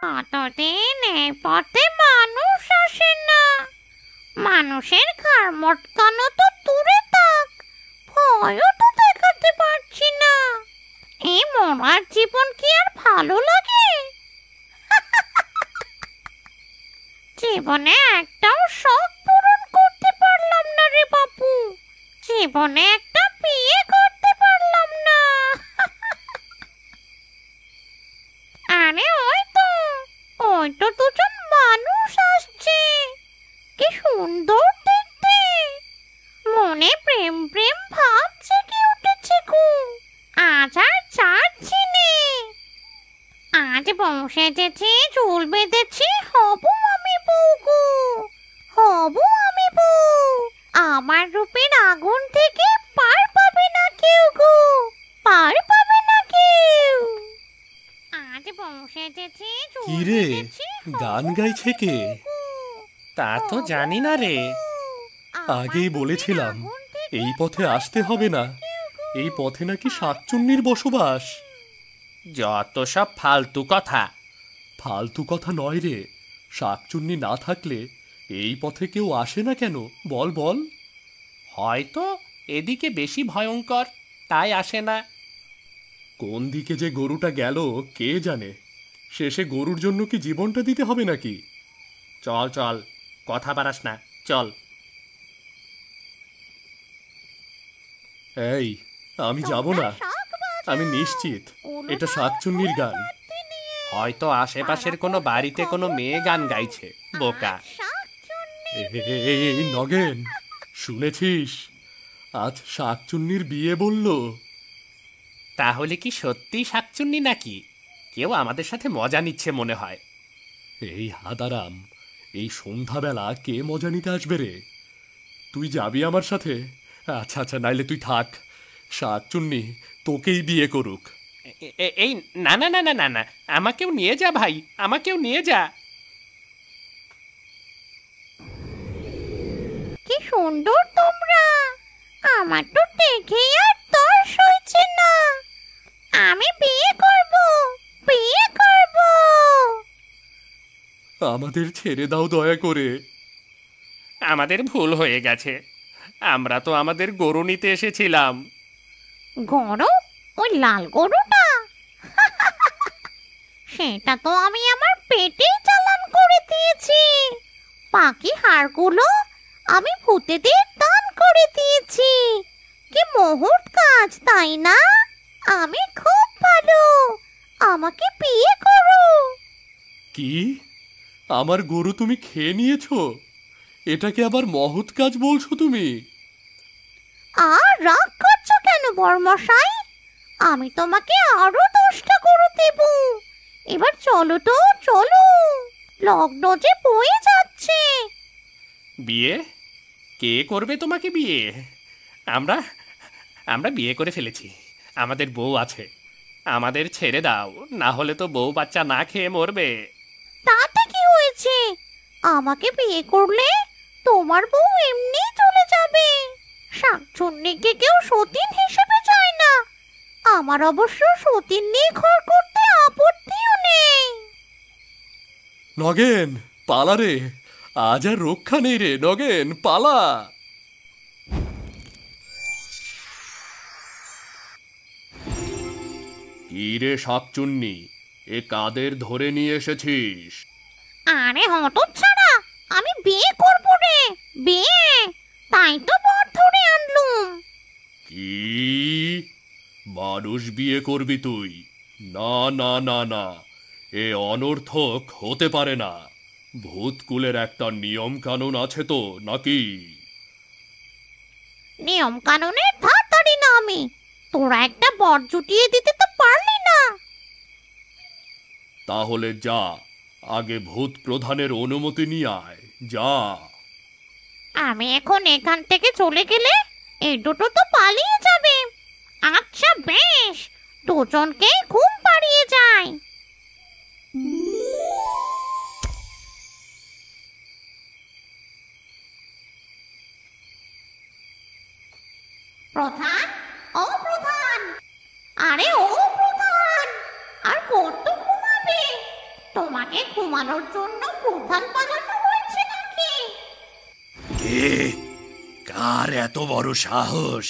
কতদিন এই পথে মানুষ আসে না। মানুষের ঘাড় মটকানো তো দূরে থাক, ভয়ও তো দেখাতে পারছি না। এই মরার জীবন কি আর ভালো লাগে? জীবনে একটাও শখ পূরণ করতে পারলাম না রে বাপু। জীবনে একটা বিয়ে করতে পারলাম না। আরে ওই তো দুজন মানুষ আসছে। কি সুন্দর দেখতে। মনে প্রেম প্রেম ভাব জেগে উঠেছে গো। আজ আর ছাড়ছি নে। আজ বউ সেজেছি, চুল বেঁধেছি, হব আমি বউ গো। হব আমি বউ। আমার রূপের আগুন থেকে পার পাবে না কেউ গো। পার পাবে না কেউ। আজ বউ সেজেছি, চুল কিরে, বেঁধেছি, গান গাইছে কে? তা তো জানি না রে। আগেই বলেছিলাম এই পথে আসতে হবে না। এই পথে নাকি শাকচুন্নির বসবাস। যত সব ফালতু কথা। ফালতু কথা নয় রে। শাকচুন্নি না থাকলে এই পথে কেউ আসে না কেন? বল বল। হয়তো এদিকে বেশি ভয়ঙ্কর, তাই আসে না। কোন দিকে যে গরুটা গেল কে জানে। শেষে গরুর জন্য কি জীবনটা দিতে হবে নাকি? চল চল, কথা বাড়াস না, চল। এই, আমি যাব না। আমি নিশ্চিত এটা শাকচুন্নির গান। হয়তো আশেপাশের কোনো বাড়িতে কোনো মেয়ে গান গাইছে, বোকা। এই নগেন, শুনেছিস আজ শাকচুন্নির বিয়ে বলল। তাহলে কি সত্যিই শাকচুন্নি নাকি? কেউ আমাদের সাথে মজা নিচ্ছে মনে হয়। এই হাদারাম, এই সন্ধ্যাবেলা কে মজা নিতে আসবে রে? তুই যাবি আমার সাথে? আচ্ছা আচ্ছা, নাইলে তুই থাক। শাকচুন্নি তোকেই বিয়ে করুক। এই না না না না না না, আমাকেও নিয়ে যা ভাই, আমাকেও নিয়ে যা। কি সুন্দর তোমরা। আমার তো দেখেই আর তর্স হচ্ছে না। আমি বিয়ে করব, বিয়ে করব। আমাদের ছেড়ে দাও দয়া করে। আমাদের ভুল হয়ে গেছে। আমরা তো আমাদের গরু নিতে এসেছিলাম। গরু? ওই লাল গরুটা? সেটা তো আমি আমার পেটেই চালান করে দিয়েছি। বাকি হাড়গুলো আমি ভূতেদের দান করে দিয়েছি। কি মহৎ কাজ, তাই না? আমি খুব ভালো। আমাকে বিয়ে করো। কি? আমার গরু তুমি খেয়ে নিয়েছো? এটাকে আবার মহৎ কাজ বলছো তুমি? আর রাগ করছো কেন বর্মশাই? আমি তোমাকে আরো 10টা গরু দেব। এবার চলো তো, চলো। লগ্ন যে বয়ে যাচ্ছে। বিয়ে? কে করবে তোমাকে বিয়ে? আমরা আমরা বিয়ে করে ফেলেছি। আমাদের বউ আছে। আমাদের ছেড়ে দাও, না হলে তো বউ বাচ্চা না খেয়ে মরবে। তাতে কি হয়েছে? আমাকে বিয়ে করলে তোমার বউ এমনি চলে যাবে। শাকচুন্নিকে কেউ সতীন হিসেবে চায় না। আমার অবশ্য সতীন নিয়ে ঘর করতে আপত্তিও নেই। নগেন, পালা রে। আজ আর রক্ষা নেই রে। নগেন, পালা। কি রে শাকচুন্নি, এ কাদের ধরে নিয়ে এসেছিস? আরে হতচ্ছাড়া, আমি বিয়ে করব রে, বিয়ে। তাই তো বর ধরে আনলুম। কি? মানুষ বিয়ে করবি তুই? না না না না, এ অনর্থক হতে পারে না। ভূতকুলের একটা নিয়ম কানুন আছে তো নাকি? নিয়ম কানুনের ধার ধারি না আমি। তোরা একটা বর জুটিয়ে দিতে তো পারলি না। তাহলে যা, আগে ভূত প্রধানের অনুমতি নিয়ে আয়, যা। আমি এখন এখান থেকে চলে গেলে এই দুটো তো পালিয়ে যাবে। আচ্ছা বেশ, দুজনকেই ঘুম পাড়িয়ে যায়। প্রধান, ও প্রধান, আরে ও প্রধান, আর কত ঘুমাবে? তোমাকে ঘুমানোর জন্য প্রধান বানানো হয়েছে নাকি? কে? কার এত বড় সাহস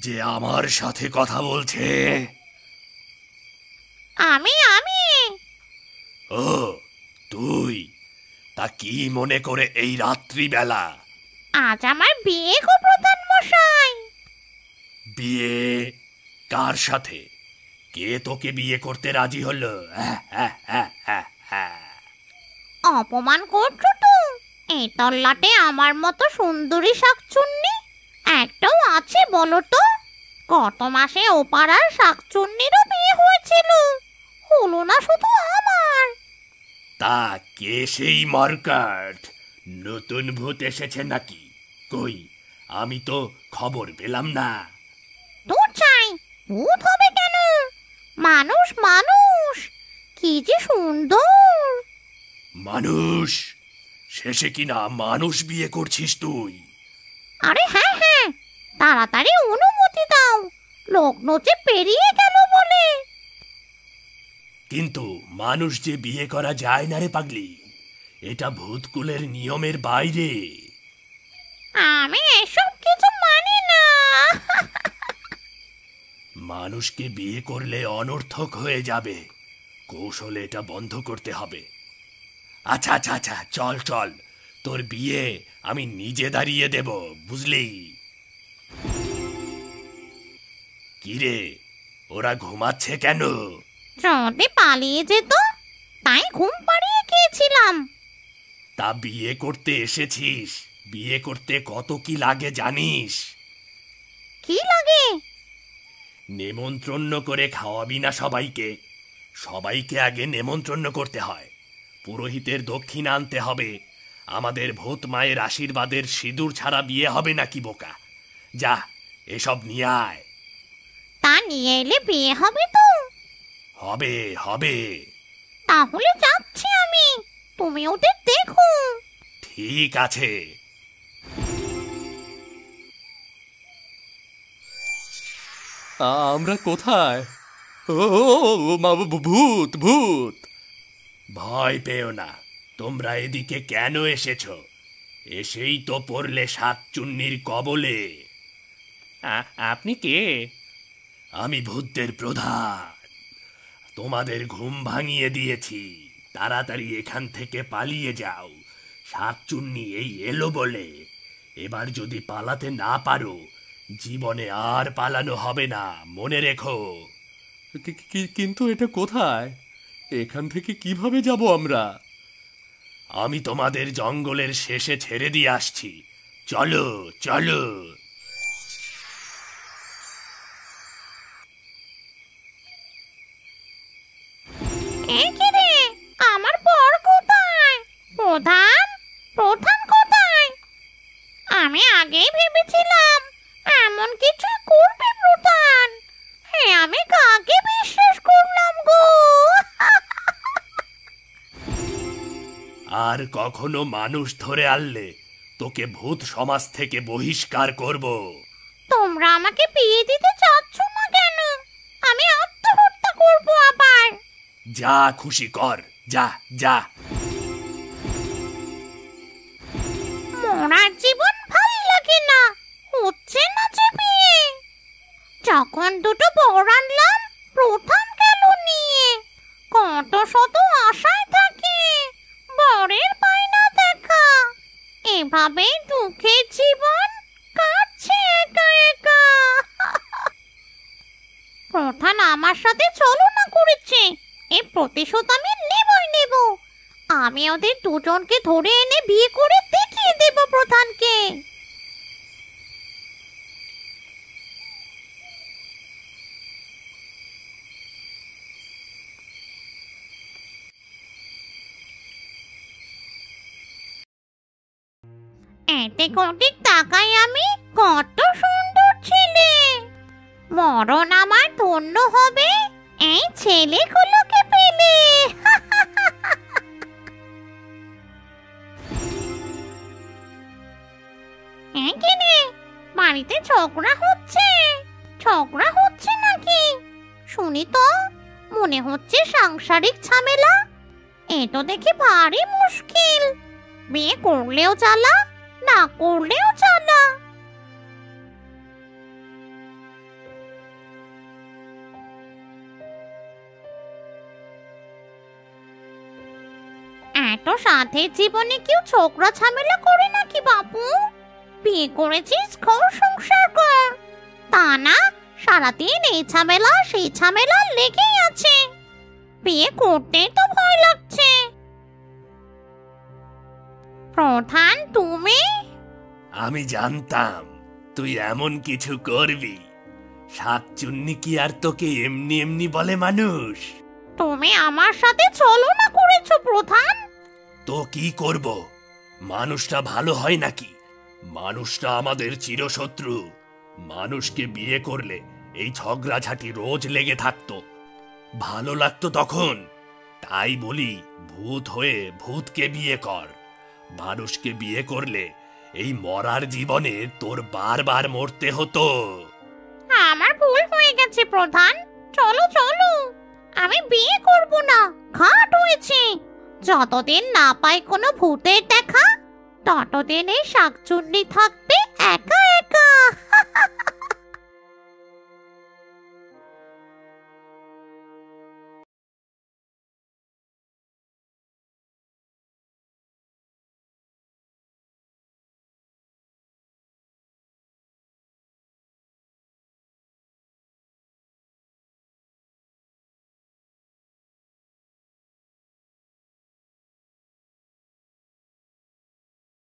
যে আমার সাথে কথা বলছে? আমি ও, তুই? তা কি মনে করে এই রাত্রিবেলা? আজ আমার বিয়ে গো প্রধান মশাই। বিয়ে? কার সাথে? কে তোকে বিয়ে করতে রাজি হলো? অপমান করছো তো? এই তল্লাটে আমার মতো সুন্দরী শাকচুন্নি একটাও আছে বলো তো? গত মাসে ওপাড়ার শাকচুন্নিরও বিয়ে হয়েছিল, হলো না শুধু আমার। তা কে সেই মার্কাট? নতুন ভূত এসেছে নাকি? কই, আমি তো খবর পেলাম না। দূর চাই, ভূত হবে কেন? মানুষ মানুষ, কি যে সুন্দর। মানুষ? শেষে কিনা মানুষ বিয়ে করছিস তুই? আরে হ্যাঁ হ্যাঁ, তাড়াতাড়ি অনুমতি দাও, লগ্ন যে পেরিয়ে গেল বলে। কিন্তু মানুষ যে বিয়ে করা যায় না রে পাগলি, এটা ভূতকুলের নিয়মের বাইরে। আমি এসব কিছু মানি না। মানুষকে বিয়ে করলে অনর্থক হয়ে যাবে, কৌশলে এটা বন্ধ করতে হবে। আচ্ছা আচ্ছা আচ্ছা, চল চল, তোর বিয়ে আমি নিজে দাঁড়িয়ে দেব, বুঝলি? কিরে, ওরা ঘুমাচ্ছে কেন? যদি পালিয়ে যেত তাই ঘুম পাড়িয়ে খেয়েছিলাম। তা বিয়ে করতে এসেছিস, বিয়ে করতে কত কি লাগে জানিস? কি লাগে? নেমন্ত্রণ করে খাওয়াবি না সবাইকে? সবাইকে আগে নেমন্ত্রণ করতে হয়, পুরোহিতের দক্ষিণ আনতে হবে। আমাদের ভূত মায়ের আশীর্বাদের সিঁদুর ছাড়া বিয়ে হবে নাকি বোকা? যা, এসব নিয়ে আয়। তা নিয়ে এলে বিয়ে হবে তো? হবে হবে। তাহলে যাচ্ছি আমি, তুমি ওদের দেখো। ঠিক আছে। আমরা কোথায়? ও মা, ভূত ভূত! ভয় পেও না, তোমরা এদিকে কেন এসেছো? এসেই তো পড়লে শাকচুন্নির কবলে। আপনি কে? আমি ভূতদের প্রধান। তোমাদের ঘুম ভাঙিয়ে দিয়েছি, তাড়াতাড়ি এখান থেকে পালিয়ে যাও। শাকচুন্নি এই এলো বলে, এবার যদি পালাতে না পারো, জীবনে আর পালানো হবে না, মনে রেখো। কিন্তু এটা কোথায়? এখান থেকে কিভাবে যাব আমরা? আমি তোমাদের জঙ্গলের শেষে ছেড়ে দিয়ে আসছি, চলো চলো। এই কি রে, আমার বর কোথায়? প্রধান, প্রধান কোথায়? আমি আগেই ভেবেছিলাম এমন কিছু করবে প্রধান। হ্যাঁ, আমি কাকে বিশ্বাস করলাম গো? আর কখনো মানুষ ধরে আনলে তোকে ভূত সমাজ থেকে বহিষ্কার করব। তোমরা আমাকে বিয়ে দিতে চাচ্ছ না কেন? আমি আত্মহত্যা করব আবার। যা খুশি কর, যা যা। মরার জীবন ভাল লাগে না, হচ্ছে না যে বিয়ে। যখন দুটো বর আনলাম, প্রধান গেল নিয়ে। কত শত আশায় থাকে, বরের পাই না দেখা। এভাবেই দুঃখের জীবন কাটছে একা একা। প্রধান আমার সাথে ছলনা করেছে, এর প্রতিশোধ আমি নেবই নেব। আমি ওদের দুজনকে ধরে এনে বিয়ে করে দেখিয়ে দেব প্রধানকে। এদিক ওদিক তাকাই আমি, কত সুন্দর ছেলে। মরণ আমার ধন্য হবে এই ছেলেগুলোকে পেলে। এখানে বাড়িতে ঝগড়া হচ্ছে, ঝগড়া হচ্ছে নাকি? শুনি তো, মনে হচ্ছে সাংসারিক ঝামেলা। এ তো দেখি ভারী মুশকিল। বিয়ে করলেও জ্বালা, না করলেও জ্বালা। এত সাথে জীবনে কেউ ছোকরা ঝামেলা করে নাকি বাপু? বিয়ে করেছিস, ঘর সংসার কর। তা না, সারাদিন এই ঝামেলা সেই ঝামেলা লেগেই আছে। বিয়ে করতেই তো ভয় লাগছে। প্রধান তুমি? আমি জানতাম তুই এমন কিছু করবি। শাকচুন্নি কি আর তোকে এমনি এমনি বলে মানুষ? তুমি আমার সাথে ছলনা করেছো প্রধান। তো কি করব? মানুষটা ভালো হয় নাকি? মানুষটা আমাদের চিরশত্রু। মানুষকে বিয়ে করলে এই ঝগড়াঝাটি রোজ লেগে থাকতো। ভালো লাগতো তখন। তাই বলি, ভূত হয়ে ভূতকে বিয়ে কর। মানুষকে বিয়ে করলে এই মরার জীবনে তোর বারবার মরতে হতো। আমার ভুল হয়ে গেছে প্রধান। চলো চলো, আমি বিয়ে করব না, ঘাট হয়েছে। যতদিন না পাই কোনো ভূতের দেখা, ততদিন এই শাকচুন্নি থাকবে